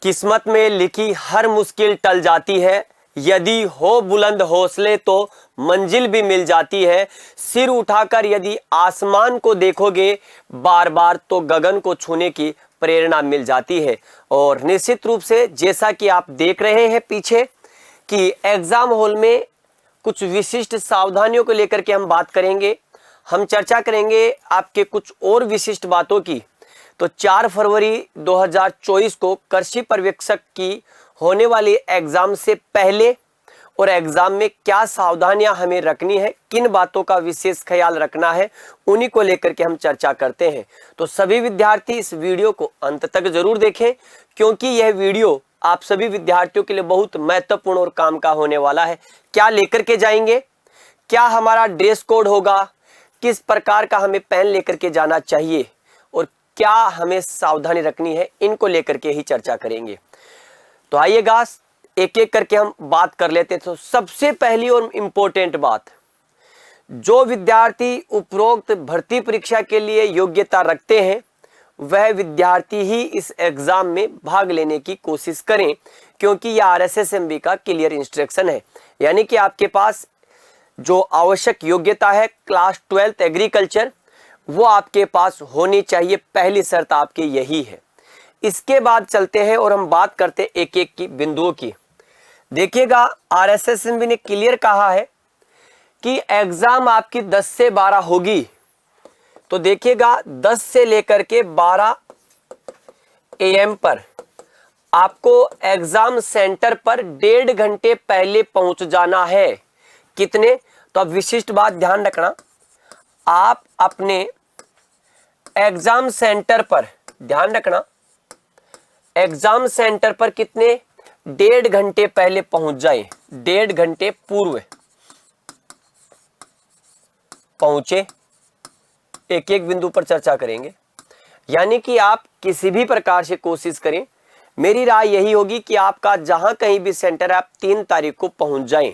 किस्मत में लिखी हर मुश्किल टल जाती है, यदि हो बुलंद हौसले तो मंजिल भी मिल जाती है। सिर उठाकर यदि आसमान को देखोगे बार बार तो गगन को छूने की प्रेरणा मिल जाती है। और निश्चित रूप से जैसा कि आप देख रहे हैं पीछे कि एग्जाम हॉल में कुछ विशिष्ट सावधानियों को लेकर के हम बात करेंगे। हम चर्चा करेंगे आपके कुछ और विशिष्ट बातों की। तो 4 फरवरी 2024 को कृषि पर्यवेक्षक की होने वाली एग्जाम से पहले और एग्जाम में क्या सावधानियां हमें रखनी है, किन बातों का विशेष ख्याल रखना है, उन्हीं को लेकर के हम चर्चा करते हैं। तो सभी विद्यार्थी इस वीडियो को अंत तक जरूर देखें, क्योंकि यह वीडियो आप सभी विद्यार्थियों के लिए बहुत महत्वपूर्ण और काम का होने वाला है। क्या लेकर के जाएंगे, क्या हमारा ड्रेस कोड होगा, किस प्रकार का हमें पेन लेकर के जाना चाहिए और क्या हमें सावधानी रखनी है, इनको लेकर के ही चर्चा करेंगे। तो आइएगा एक एक करके हम बात कर लेते हैं। तो सबसे पहली और इम्पोर्टेंट बात, जो विद्यार्थी उपरोक्त भर्ती परीक्षा के लिए योग्यता रखते हैं वह विद्यार्थी ही इस एग्जाम में भाग लेने की कोशिश करें, क्योंकि यह RSSMB का क्लियर इंस्ट्रक्शन है। यानी कि आपके पास जो आवश्यक योग्यता है क्लास 12th एग्रीकल्चर, वो आपके पास होनी चाहिए। पहली शर्त आपकी यही है। इसके बाद चलते हैं और हम बात करते हैं एक एक की बिंदुओं की। देखिएगा, RSSMB ने क्लियर कहा है कि एग्जाम आपकी 10 से 12 होगी। तो देखिएगा 10 से लेकर के 12 AM पर आपको एग्जाम सेंटर पर 1.5 घंटे पहले पहुंच जाना है। कितने? तो अब विशिष्ट बात ध्यान रखना, आप अपने एग्जाम सेंटर पर ध्यान रखना, एग्जाम सेंटर पर कितने 1.5 घंटे पहले पहुंच जाएं। 1.5 घंटे पूर्व पहुंचे। एक एक बिंदु पर चर्चा करेंगे। यानी कि आप किसी भी प्रकार से कोशिश करें, मेरी राय यही होगी कि आपका जहां कहीं भी सेंटर है आप 3 तारीख को पहुंच जाएं।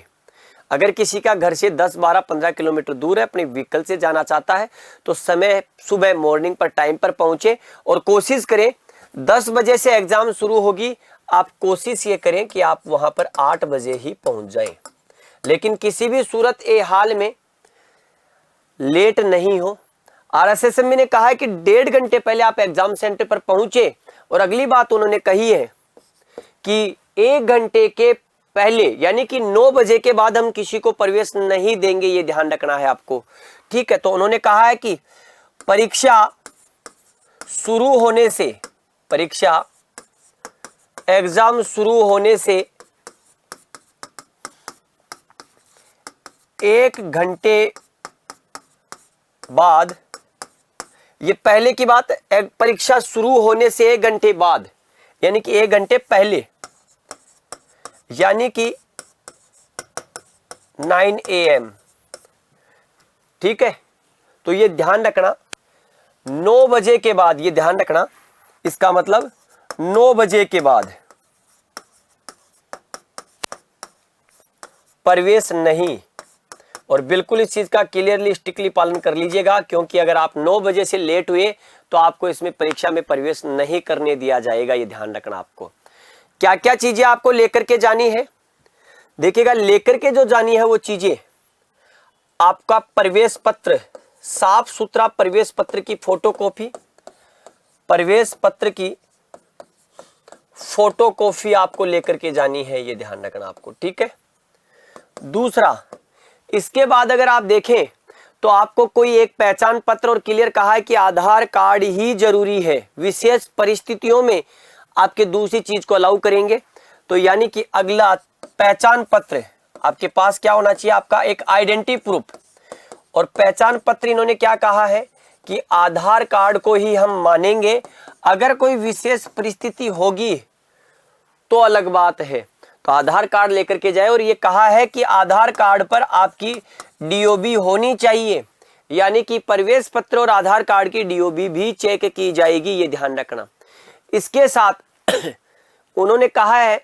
अगर किसी का घर से 10, 12, 15 किलोमीटर दूर है, अपने व्हीकल से जाना चाहता है, तो समय सुबह मॉर्निंग पर टाइम पर पहुंचे और कोशिश करें 10 बजे से एग्जाम शुरू होगी, आप कोशिश ये करें कि आप वहां पर 8 बजे ही पहुंच जाएं। लेकिन किसी भी सूरत ए हाल में लेट नहीं हो। RSSMB ने कहा है कि 1.5 घंटे पहले आप एग्जाम सेंटर पर पहुंचे। और अगली बात उन्होंने कही है कि 1 घंटे के पहले यानी कि 9 बजे के बाद हम किसी को प्रवेश नहीं देंगे, ये ध्यान रखना है आपको। ठीक है, तो उन्होंने कहा है कि परीक्षा शुरू होने से, परीक्षा एग्जाम शुरू होने से 1 घंटे बाद, ये पहले की बात, परीक्षा शुरू होने से 1 घंटे बाद यानी कि 1 घंटे पहले, यानी कि 9 AM। ठीक है, तो ये ध्यान रखना 9 बजे के बाद, ये ध्यान रखना, इसका मतलब 9 बजे के बाद प्रवेश नहीं। और बिल्कुल इस चीज का क्लियरली स्ट्रिक्टली पालन कर लीजिएगा, क्योंकि अगर आप 9 बजे से लेट हुए तो आपको इसमें परीक्षा में प्रवेश नहीं करने दिया जाएगा। ये ध्यान रखना आपको। क्या क्या चीजें आपको लेकर के जानी है, देखिएगा, लेकर के जो जानी है वो चीजें, आपका प्रवेश पत्र, साफ सुथरा प्रवेश पत्र की फोटोकॉपी, प्रवेश पत्र की फोटोकॉपी आपको लेकर के जानी है, ये ध्यान रखना आपको। ठीक है, दूसरा, इसके बाद अगर आप देखें तो आपको कोई एक पहचान पत्र, और क्लियर कहा है कि आधार कार्ड ही जरूरी है। विशेष परिस्थितियों में आपके दूसरी चीज को अलाउ करेंगे। तो यानी कि अगला पहचान पत्र आपके पास क्या होना चाहिए, आपका एक आइडेंटिटी प्रूफ। और पहचान पत्र इन्होंने क्या कहा है कि आधार कार्ड को ही हम मानेंगे, अगर कोई विशेष परिस्थिति होगी तो अलग बात है। तो आधार कार्ड लेकर के जाए। और ये कहा है कि आधार कार्ड पर आपकी DOB होनी चाहिए, यानी कि प्रवेश पत्र और आधार कार्ड की DOB भी चेक की जाएगी, ये ध्यान रखना। इसके साथ उन्होंने कहा है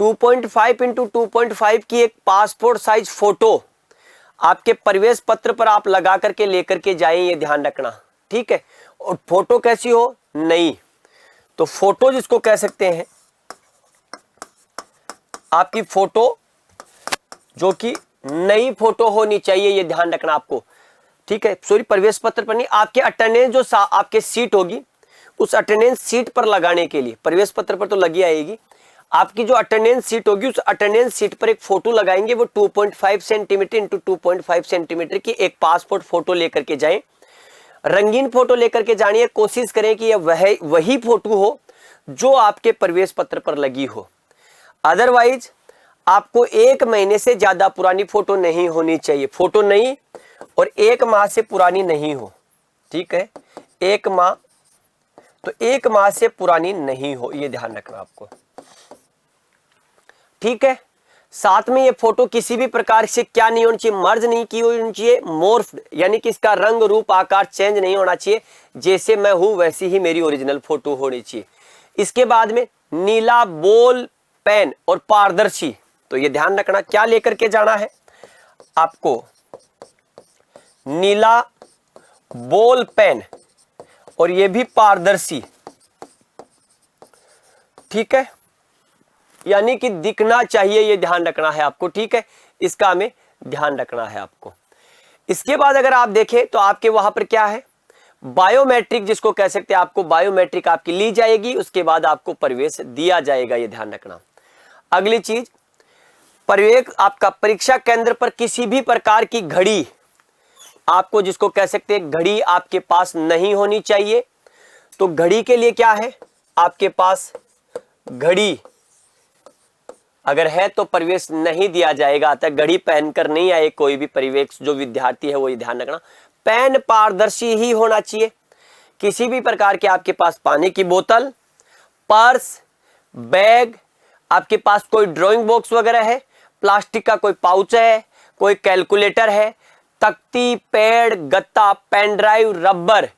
2.5 × 2.5 की एक पासपोर्ट साइज फोटो आपके प्रवेश पत्र पर आप लगा करके लेकर के जाएं, ये ध्यान रखना। ठीक है, और फोटो कैसी हो, नई। तो फोटो जिसको कह सकते हैं, आपकी फोटो जो कि नई फोटो होनी चाहिए, ये ध्यान रखना आपको, ठीक है। सॉरी, प्रवेश पत्र पर नहीं, आपके अटेंडेंस जो आपके सीट होगी उस अटेंडेंस सीट पर लगाने के लिए, प्रवेश पत्र पर तो लगी आएगी, आपकी जो अटेंडेंस सीट होगी उस अटेंडेंस सीट पर एक फोटो लगाएंगे। वो 2.5 सेंटीमीटर इंटू 2.5 सेंटीमीटर की एक पासपोर्ट फोटो लेकर के जाएं। रंगीन फोटो लेकर के जानिए, कोशिश करें कि यह वही फोटो हो जो आपके प्रवेश पत्र पर लगी हो। अदरवाइज आपको 1 महीने से ज्यादा पुरानी फोटो नहीं होनी चाहिए। फोटो नहीं और 1 माह से पुरानी नहीं हो, ठीक है। 1 माह, तो 1 माह से पुरानी नहीं हो, ये ध्यान रखना आपको, ठीक है। साथ में ये फोटो किसी भी प्रकार से क्या नहीं होनी चाहिए, मर्ज नहीं की होनी चाहिए, मोर्फ यानी कि इसका रंग रूप आकार चेंज नहीं होना चाहिए, जैसे मैं हूं वैसी ही मेरी ओरिजिनल फोटो होनी चाहिए। इसके बाद में नीला बॉल पेन और पारदर्शी, तो ये ध्यान रखना क्या लेकर के जाना है आपको, नीला बॉल पेन और ये भी पारदर्शी, ठीक है, यानी कि दिखना चाहिए, ये ध्यान रखना है आपको, ठीक है। इसका हमें ध्यान रखना है आपको। इसके बाद अगर आप देखें तो आपके वहां पर क्या है, बायोमेट्रिक जिसको कह सकते हैं, आपको बायोमेट्रिक आपकी ली जाएगी, उसके बाद आपको प्रवेश दिया जाएगा, ये ध्यान रखना। अगली चीज, प्रवेश आपका परीक्षा केंद्र पर किसी भी प्रकार की घड़ी आपको जिसको कह सकते हैं घड़ी आपके पास नहीं होनी चाहिए। तो घड़ी के लिए क्या है, आपके पास घड़ी अगर है तो प्रवेश नहीं दिया जाएगा। अतः घड़ी पहनकर नहीं आए कोई भी प्रवेश जो विद्यार्थी है, वो ये ध्यान रखना। पेन पारदर्शी ही होना चाहिए। किसी भी प्रकार के आपके पास पानी की बोतल, पर्स, बैग, आपके पास कोई ड्राइंग बॉक्स वगैरह है, प्लास्टिक का कोई पाउच है, कोई कैलकुलेटर है, तख्ती, पेड़, गत्ता, पेन ड्राइव, रबर,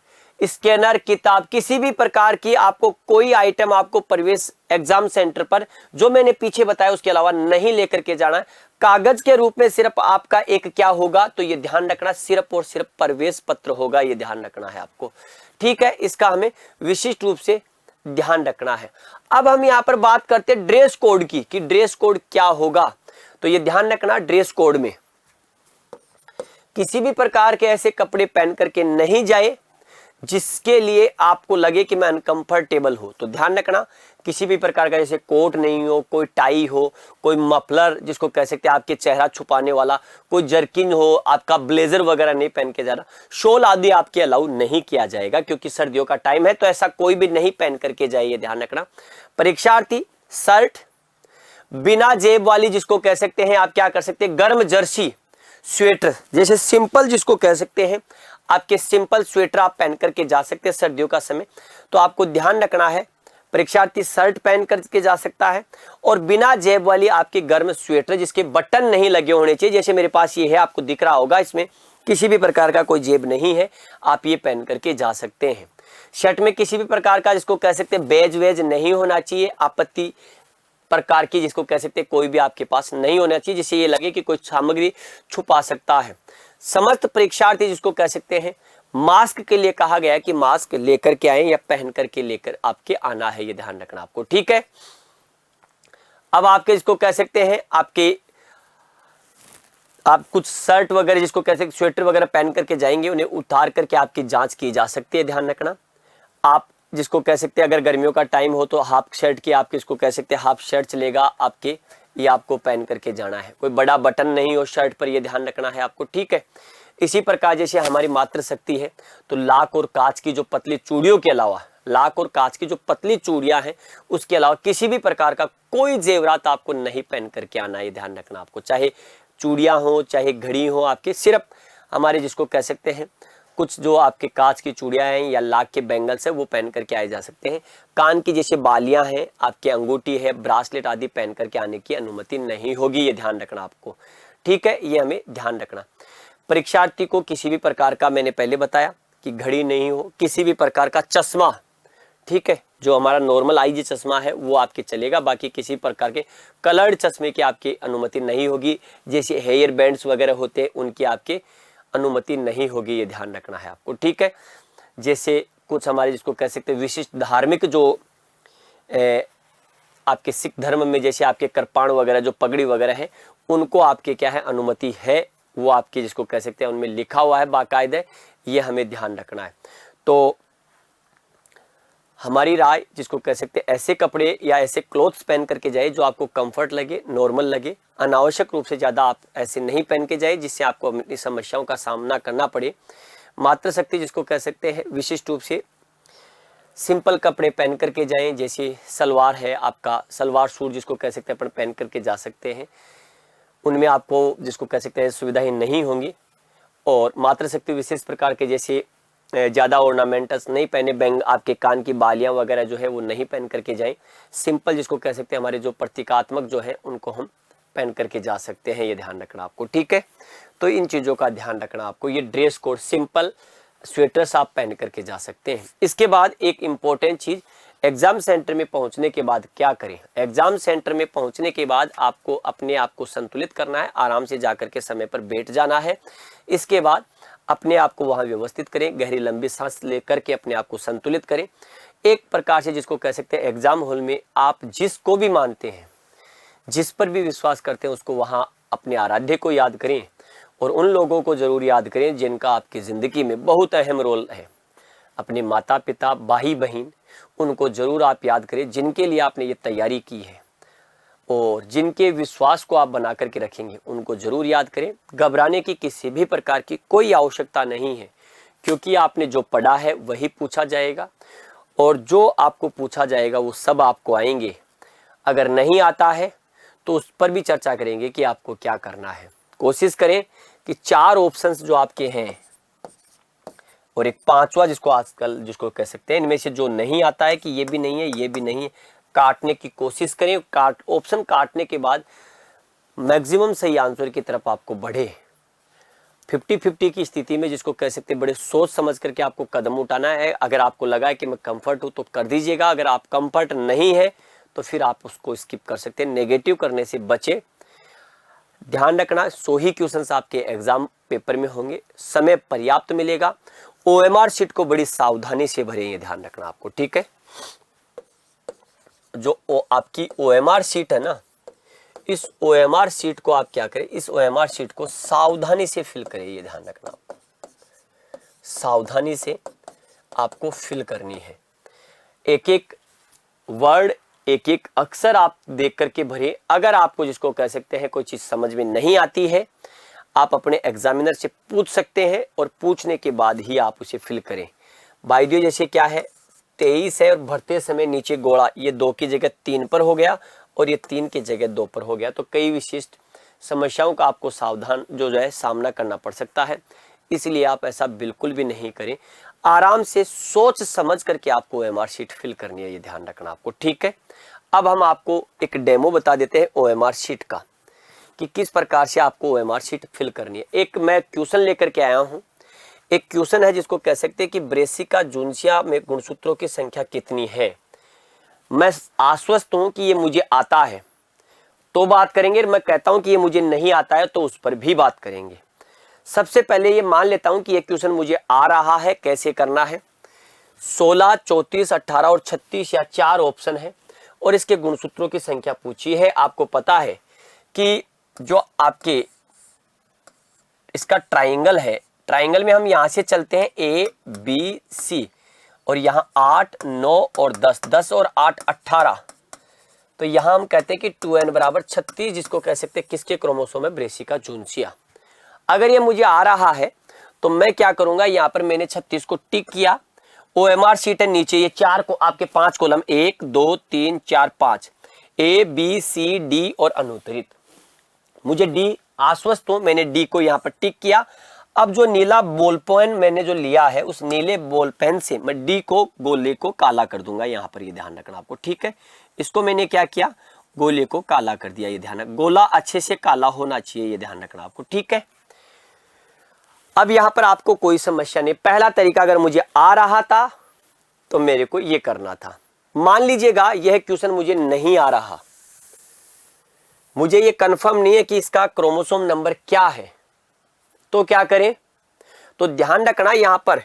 स्कैनर, किताब, किसी भी प्रकार की आपको कोई आइटम आपको प्रवेश एग्जाम सेंटर पर जो मैंने पीछे बताया उसके अलावा नहीं लेकर के जाना है। कागज के रूप में सिर्फ आपका एक क्या होगा, तो ये ध्यान रखना, सिर्फ और सिर्फ प्रवेश पत्र होगा, ये ध्यान रखना है आपको, ठीक है। इसका हमें विशिष्ट रूप से ध्यान रखना है। अब हम यहाँ पर बात करते हैं ड्रेस कोड की, कि ड्रेस कोड क्या होगा। तो ये ध्यान रखना, ड्रेस कोड में किसी भी प्रकार के ऐसे कपड़े पहन करके नहीं जाए जिसके लिए आपको लगे कि मैं अनकंफर्टेबल हो। तो ध्यान रखना, किसी भी प्रकार का जैसे कोट नहीं हो, कोई टाई हो, कोई मफलर जिसको कह सकते हैं आपके चेहरा छुपाने वाला, कोई जर्किन हो, आपका ब्लेजर वगैरह नहीं पहन के जाना, शॉल आदि आपके अलाउ नहीं किया जाएगा क्योंकि सर्दियों का टाइम है, तो ऐसा कोई भी नहीं पहन करके जाइए, ध्यान रखना। परीक्षार्थी शर्ट बिना जेब वाली जिसको कह सकते हैं, आप क्या कर सकते हैं, गर्म जर्सी, स्वेटर, जैसे सिंपल जिसको कह सकते हैं, आपके सिंपल स्वेटर आप पहन करके जा सकते हैं सर्दियों का समय। तो आपको ध्यान रखना है, परीक्षार्थी शर्ट पहन करके जा सकता है और बिना जेब वाली आपकी गर्म स्वेटर जिसके बटन नहीं लगे होने चाहिए, जैसे मेरे पास ये है, आपको दिख रहा होगा, इसमें किसी भी प्रकार का कोई जेब नहीं है, आप ये पहन करके जा सकते हैं। शर्ट में किसी भी प्रकार का जिसको कह सकते हैं बैज वेज नहीं होना चाहिए, आपत्ति प्रकार की जिसको कह सकते हैं कोई भी आपके पास नहीं होना चाहिए जिससे ये लगे कि कोई सामग्री छुपा सकता है। समस्त परीक्षार्थी जिसको कह सकते हैं, मास्क के लिए कहा गया है कि मास्क लेकर के आए या पहन करके लेकर आपके आना है, ये ध्यान रखना आपको, ठीक है। अब आपके जिसको कह सकते हैं आपके आप कुछ शर्ट वगैरह जिसको कह सकते हैं स्वेटर वगैरह पहन करके जाएंगे, उन्हें उतार करके आपकी जांच की जा सकती है, ध्यान रखना। आप जिसको कह सकते हैं अगर गर्मियों का टाइम हो तो हाफ शर्ट की आपके इसको कह सकते हैं हाफ शर्ट चलेगा आपके, ये आपको पहन करके जाना है। कोई बड़ा बटन नहीं हो शर्ट पर, ये ध्यान रखना है आपको, ठीक है। इसी प्रकार जैसे हमारी मातृशक्ति है तो लाख और कांच की जो पतली चूड़ियों के अलावा, लाख और कांच की जो पतली चूड़ियां हैं उसके अलावा किसी भी प्रकार का कोई जेवरात आपको नहीं पहन करके आना, ये ध्यान रखना आपको। चाहे चूड़ियां हो, चाहे घड़ी हो आपके, सिर्फ हमारे जिसको कह सकते हैं कुछ जो आपके कांच की चूड़ियां हैं या लाख के बैंगल्स है वो पहन करके आए जा सकते हैं। कान की जैसे बालियां हैं, आपके अंगूठी है, ब्रासलेट आदि पहन करके आने की अनुमति नहीं होगी, ये ध्यान रखना आपको, ठीक है। ये हमें ध्यान रखना। परीक्षार्थी को किसी भी प्रकार का, मैंने पहले बताया कि घड़ी नहीं हो, किसी भी प्रकार का चश्मा, ठीक है, जो हमारा नॉर्मल आई चश्मा है वो आपके चलेगा, बाकी किसी प्रकार के कलर्ड चश्मे की आपकी अनुमति नहीं होगी, जैसे हेयर बैंड्स वगैरह होते हैं उनकी आपके अनुमति नहीं होगी, ये ध्यान रखना है आपको, ठीक है। जैसे कुछ हमारे जिसको कह सकते हैं विशिष्ट धार्मिक जो आपके सिख धर्म में जैसे आपके कृपाण वगैरह जो पगड़ी वगैरह है उनको आपके क्या है अनुमति है, वो आपके जिसको कह सकते हैं उनमें लिखा हुआ है बाकायदे, ये हमें ध्यान रखना है। तो हमारी राय जिसको कह सकते हैं ऐसे कपड़े या ऐसे क्लोथ्स पहन करके जाए जो आपको कंफर्ट लगे, नॉर्मल लगे, अनावश्यक रूप से ज़्यादा आप ऐसे नहीं पहन के जाए जिससे आपको अपनी समस्याओं का सामना करना पड़े। मातृशक्ति जिसको कह सकते हैं विशिष्ट रूप से सिंपल कपड़े पहन करके जाएं, जैसे सलवार है आपका, सलवार सूट जिसको कह सकते हैं अपन पहन करके जा सकते हैं, उनमें आपको जिसको कह सकते हैं सुविधाएं नहीं होंगी। और मातृशक्ति विशेष प्रकार के जैसे ज़्यादा ऑर्नामेंट्स नहीं पहने, बैंग आपके कान की बालियां वगैरह जो है वो नहीं पहन करके जाएं, सिंपल जिसको कह सकते हैं हमारे जो प्रतीकात्मक जो है उनको हम पहन करके जा सकते हैं, ये ध्यान रखना आपको, ठीक है। तो इन चीज़ों का ध्यान रखना आपको। ये ड्रेस कोड सिंपल स्वेटर्स आप पहन करके जा सकते हैं। इसके बाद एक इम्पोर्टेंट चीज़, एग्जाम सेंटर में पहुंचने के बाद क्या करें। एग्जाम सेंटर में पहुंचने के बाद आपको अपने आप को संतुलित करना है, आराम से जाकर के समय पर बैठ जाना है। इसके बाद अपने आप को वहां व्यवस्थित करें, गहरी लंबी सांस लेकर के अपने आप को संतुलित करें। एक प्रकार से जिसको कह सकते हैं एग्जाम हॉल में आप जिसको भी मानते हैं, जिस पर भी विश्वास करते हैं, उसको वहां अपने आराध्य को याद करें और उन लोगों को जरूर याद करें जिनका आपकी ज़िंदगी में बहुत अहम रोल है। अपने माता पिता, भाई बहन, उनको जरूर आप याद करें जिनके लिए आपने ये तैयारी की है, और जिनके विश्वास को आप बना करके रखेंगे उनको जरूर याद करें। घबराने की किसी भी प्रकार की कोई आवश्यकता नहीं है, क्योंकि आपने जो पढ़ा है वही पूछा जाएगा, और जो आपको पूछा जाएगा वो सब आपको आएंगे। अगर नहीं आता है तो उस पर भी चर्चा करेंगे कि आपको क्या करना है। कोशिश करें कि 4 ऑप्शंस जो आपके हैं और एक 5वां जिसको आजकल जिसको कह सकते हैं, इनमें से जो नहीं आता है कि ये भी नहीं है, ये भी नहीं है, काटने की कोशिश करें। ऑप्शन काटने के बाद मैक्सिमम सही आंसर की तरफ आपको बढ़े। 50-50 की स्थिति में जिसको कह सकते हैं बड़े सोच समझ करके आपको कदम उठाना है। अगर आपको लगा है कि मैं कंफर्ट हूँ तो कर दीजिएगा, अगर आप कंफर्ट नहीं है तो फिर आप उसको स्किप कर सकते हैं। नेगेटिव करने से बचे। ध्यान रखना 100 ही क्वेश्चंस आपके एग्जाम पेपर में होंगे, समय पर्याप्त मिलेगा। OMR शीट को बड़ी सावधानी से भरें, ये ध्यान रखना आपको, ठीक है। जो आपकी OMR शीट है ना, इस OMR शीट को आप क्या करें, इस OMR शीट को सावधानी से फिल करें, ये ध्यान रखना आपको, सावधानी से आपको फिल करनी है। एक एक वर्ड, एक एक अक्षर आप देख करके भरिए। अगर आपको जिसको कह सकते हैं कोई चीज समझ में नहीं आती है, आप अपने एग्जामिनर से पूछ सकते हैं, और पूछने के बाद ही आप उसे फिल करें। बाय द वे जैसे क्या है 23 है और भरते समय नीचे गोला, ये 2 की जगह 3 पर हो गया और ये 3 की जगह 2 पर हो गया, तो कई विशिष्ट समस्याओं का आपको सावधान जो है सामना करना पड़ सकता है। इसलिए आप ऐसा बिल्कुल भी नहीं करें, आराम से सोच समझ करके आपको OMR शीट फिल करनी है, ये ध्यान रखना आपको, ठीक है। अब हम आपको एक डेमो बता देते हैं OMR शीट का कि किस प्रकार से आपको OMR शीट फिल करनी है। एक मैं क्वेश्चन लेकर के आया हूं। एक क्वेश्चन है जिसको कह सकते हैं कि ब्रेसिका जून्सिया में गुणसूत्रों की संख्या कितनी है। मैं आश्वस्त हूं कि ये मुझे आता है तो बात करेंगे, मैं कहता हूं कि ये मुझे नहीं आता है तो उस पर भी बात करेंगे। सबसे पहले ये मान लेता हूं कि ये क्वेश्चन मुझे आ रहा है, कैसे करना है। 16, 34, 18 और 36 या 4 ऑप्शन है और इसके गुणसूत्रों की संख्या पूछी है। आपको पता है कि जो आपके इसका ट्राइंगल है, ट्राइंगल में हम यहां से चलते हैं ABC और यहाँ 8, 9 और 10, 10 और 8 18, तो यहां हम कहते हैं कि 2n बराबर 36 जिसको कह सकते हैं किसके क्रोमोसोम है, ब्रेसिका जून्सिया। अगर ये मुझे आ रहा है तो मैं क्या करूंगा, यहाँ पर मैंने 36 को टिक किया। OMR शीट है नीचे, ये 4 को आपके 5 कॉलम 1 2 3 4 5 ABCD और अनुत्तरित। मुझे D आश्वस्त हूं, मैंने D को यहाँ पर टिक किया। अब जो नीला बॉल पेन मैंने जो लिया है, उस नीले बॉल पेन से मैं D को, गोले को काला कर दूंगा यहाँ पर, ये ध्यान रखना आपको, ठीक है। इसको मैंने क्या किया, गोले को काला कर दिया, ये ध्यान, गोला अच्छे से काला होना चाहिए, ये ध्यान रखना आपको, ठीक है। अब यहां पर आपको कोई समस्या नहीं। पहला तरीका अगर मुझे आ रहा था तो मेरे को ये करना था। मान लीजिएगा यह क्वेश्चन मुझे नहीं आ रहा, मुझे ये कंफर्म नहीं है कि इसका क्रोमोसोम नंबर क्या है, तो क्या करें। तो ध्यान रखना यहां पर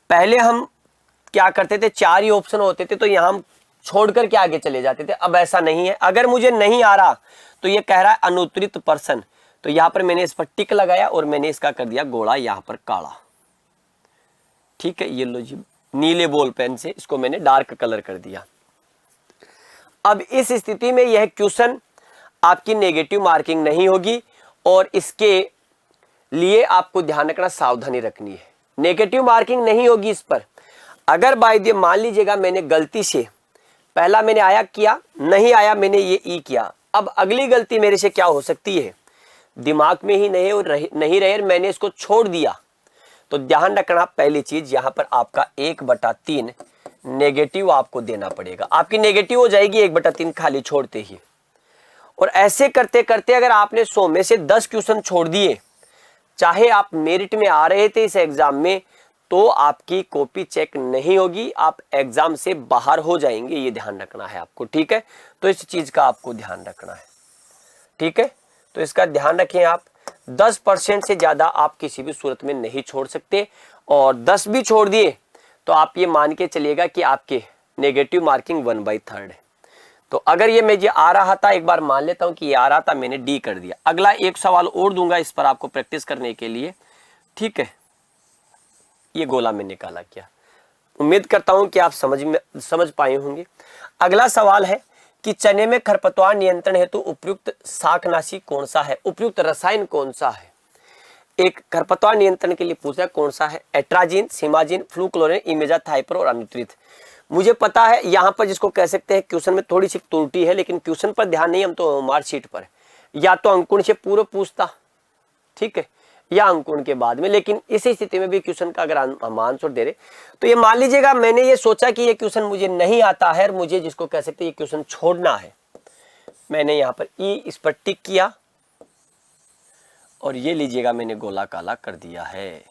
पहले हम क्या करते थे, 4 ही ऑप्शन होते थे, तो यहां हम छोड़ करके आगे चले जाते थे। अब ऐसा नहीं है। अगर मुझे नहीं आ रहा तो ये कह रहा है अनुत्तरित पर्सन, तो यहां पर मैंने इस पर टिक लगाया और मैंने इसका कर दिया गोला यहां पर काला। ठीक है, ये लो जी, नीले बॉल पेन से इसको मैंने डार्क कलर कर दिया। अब इस स्थिति में यह क्वेश्चन आपकी नेगेटिव मार्किंग नहीं होगी और इसके लिए आपको ध्यान रखना, सावधानी रखनी है। नेगेटिव मार्किंग नहीं होगी इस पर। अगर बाय द मान लीजिएगा मैंने गलती से पहला मैंने आया किया, नहीं आया मैंने ये ई किया, अब अगली गलती मेरे से क्या हो सकती है, दिमाग में ही नहीं रहे मैंने इसको छोड़ दिया, तो ध्यान रखना पहली चीज यहां पर आपका 1/3 नेगेटिव आपको देना पड़ेगा। आपकी नेगेटिव हो जाएगी 1/3 खाली छोड़ते ही। और ऐसे करते करते अगर आपने 100 में से 10 क्वेश्चन छोड़ दिए, चाहे आप मेरिट में आ रहे थे इस एग्जाम में, तो आपकी कॉपी चेक नहीं होगी, आप एग्जाम से बाहर हो जाएंगे। ये ध्यान रखना है आपको, ठीक है। तो इस चीज का आपको ध्यान रखना है, ठीक है। तो इसका ध्यान रखें आप। 10% से ज्यादा आप किसी भी सूरत में नहीं छोड़ सकते, और 10 भी छोड़ दिए तो आप ये मान के चलिएगा कि आपके नेगेटिव मार्किंग 1/3 है। तो अगर ये मुझे आ रहा था, एक बार मान लेता हूं कि ये आ रहा था, मैंने डी कर दिया। अगला एक सवाल और दूंगा इस पर आपको प्रैक्टिस करने के लिए, ठीक है। ये गोला में निकाला क्या, उम्मीद करता हूं कि आप समझ पाए होंगे। अगला सवाल है कि चने में खरपतवार नियंत्रण हेतु उपयुक्त शाकनाशी कौन सा है, उपयुक्त रसायन कौन सा है। एक खरपतवार नियंत्रण के लिए पूछा कौन सा है, एट्राजिन, सिमाजिन, फ्लूक्लोरिन, इमेजाथाइपर और अनुत्रित। मुझे पता है यहाँ पर जिसको कह सकते हैं क्वेश्चन में थोड़ी सी त्रुटि है, लेकिन क्वेश्चन पर ध्यान नहीं, हम तो मार्कशीट पर, या तो अंकुरण से पूर्व पूछता, ठीक है, या अंकुरण के बाद में। लेकिन इस स्थिति में भी क्वेश्चन का अगर हम आंसर दे रहे, तो ये मान लीजिएगा मैंने ये सोचा कि ये क्वेश्चन मुझे नहीं आता है और मुझे जिसको कह सकते हैं ये क्वेश्चन छोड़ना है, मैंने यहाँ पर ई इस पर टिक किया और ये लीजिएगा मैंने गोला काला कर दिया है,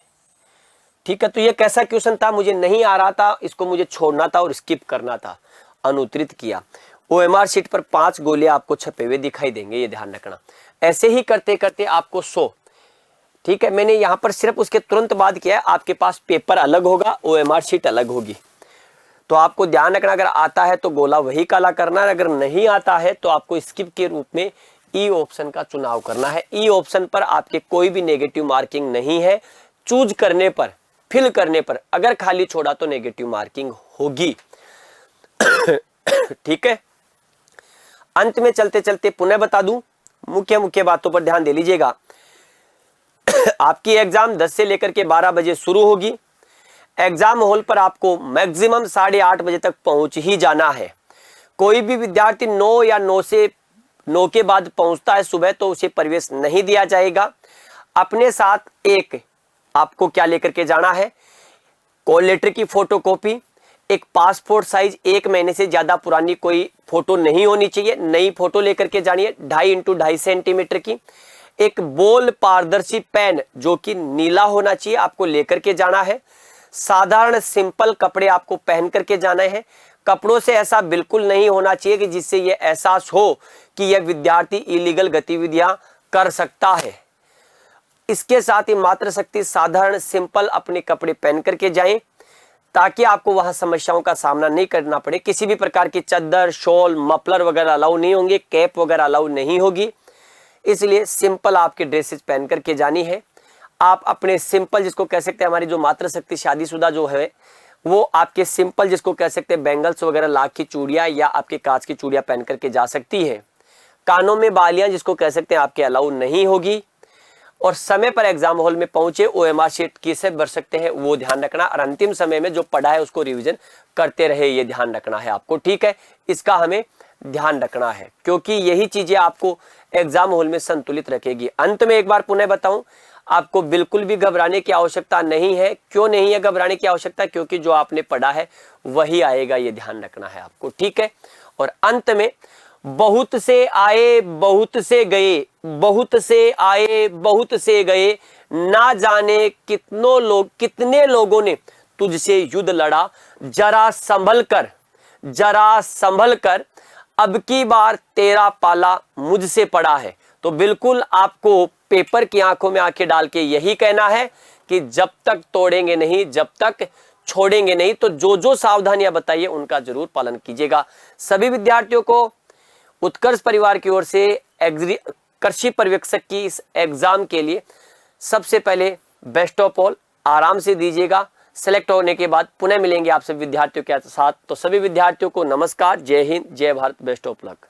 ठीक है। तो ये कैसा क्वेश्चन था, मुझे नहीं आ रहा था, इसको मुझे छोड़ना था और स्किप करना था, अनुत्तरित किया। ओएमआर शीट पर 5 गोले आपको छपे हुए दिखाई देंगे, ये ध्यान रखना। ऐसे ही करते करते आपको 100, ठीक है, मैंने यहाँ पर सिर्फ उसके तुरंत बाद किया है, आपके पास पेपर अलग होगा, ओएमआर शीट अलग होगी। तो आपको ध्यान रखना, अगर आता है तो गोला वही काला करना है, अगर नहीं आता है तो आपको स्किप के रूप में ई ऑप्शन का चुनाव करना है। ई ऑप्शन पर आपके कोई भी नेगेटिव मार्किंग नहीं है। चूज करने पर, फिल करने पर अगर खाली छोड़ा तो नेगेटिव मार्किंग होगी, ठीक है। अंत में चलते चलते पुनः बता दूं, मुख्य बातों पर ध्यान दे लीजिएगा। आपकी एग्जाम 10 से लेकर के 12 बजे शुरू होगी। एग्जाम हॉल पर आपको मैक्सिमम 8:30 बजे तक पहुंच ही जाना है। कोई भी विद्यार्थी 9 या 9 के बाद पहुंचता है सुबह, तो उसे प्रवेश नहीं दिया जाएगा। अपने साथ एक आपको क्या लेकर के जाना है, कॉल लेटर की फोटोकॉपी, एक पासपोर्ट साइज 1 महीने से ज्यादा पुरानी कोई फोटो नहीं होनी चाहिए, नई फोटो लेकर के जानी है 2.5 x 2.5 सेंटीमीटर की। एक बोल पारदर्शी पेन जो कि नीला होना चाहिए आपको लेकर के जाना है। साधारण सिंपल कपड़े आपको पहन करके जाना है। कपड़ों से ऐसा बिल्कुल नहीं होना चाहिए कि जिससे यह एहसास हो कि यह विद्यार्थी इलीगल गतिविधियां कर सकता है। इसके साथ ही मातृशक्ति साधारण सिंपल अपने कपड़े पहन करके जाएं, ताकि आपको वहां समस्याओं का सामना नहीं करना पड़े। किसी भी प्रकार की चद्दर, शॉल, मफलर वगैरह अलाउ नहीं होंगे, कैप वगैरह अलाउ नहीं होगी। इसलिए सिंपल आपके ड्रेसेस पहन करके जानी है। आप अपने सिंपल, जिसको कह सकते हैं हमारी जो मातृशक्ति शादीशुदा जो है, वो आपके सिंपल जिसको कह सकते हैं बैंगल्स वगैरह, लाख की चूड़ियां या आपके कांच की चूड़ियां पहन करके जा सकती है। कानों में बालियां जिसको कह सकते हैं आपके अलाउ नहीं होगी। और समय पर एग्जाम हॉल में पहुंचे, ओएमआर शीट किससे भर सकते हैं वो ध्यान रखना, और अंतिम समय में जो पढ़ा है उसको रिवीजन करते रहे, ये ध्यान रखना है आपको, ठीक है। इसका हमें ध्यान रखना है, क्योंकि यही चीजें आपको एग्जाम हॉल में संतुलित रखेगी। अंत में एक बार पुनः बताऊं, आपको बिल्कुल भी घबराने की आवश्यकता नहीं है। क्यों नहीं है घबराने की आवश्यकता, क्योंकि जो आपने पढ़ा है वही आएगा, ये ध्यान रखना है आपको, ठीक है। और अंत में, बहुत से आए बहुत से गए, बहुत से आए बहुत से गए, ना जाने कितने लोगों ने तुझसे युद्ध लड़ा, जरा संभल कर अब की बार तेरा पाला मुझसे पड़ा है। तो बिल्कुल आपको पेपर की आंखों में आंखें डाल के यही कहना है कि जब तक तोड़ेंगे नहीं, जब तक छोड़ेंगे नहीं। तो जो जो सावधानियां बताइए उनका जरूर पालन कीजिएगा। सभी विद्यार्थियों को उत्कर्ष परिवार की ओर से कृषि पर्यवेक्षक की इस एग्जाम के लिए सबसे पहले बेस्ट ऑफ ऑल, आराम से दीजिएगा। सेलेक्ट होने के बाद पुनः मिलेंगे आप सभी विद्यार्थियों के साथ। तो सभी विद्यार्थियों को नमस्कार, जय हिंद, जय भारत, बेस्ट ऑफ लक।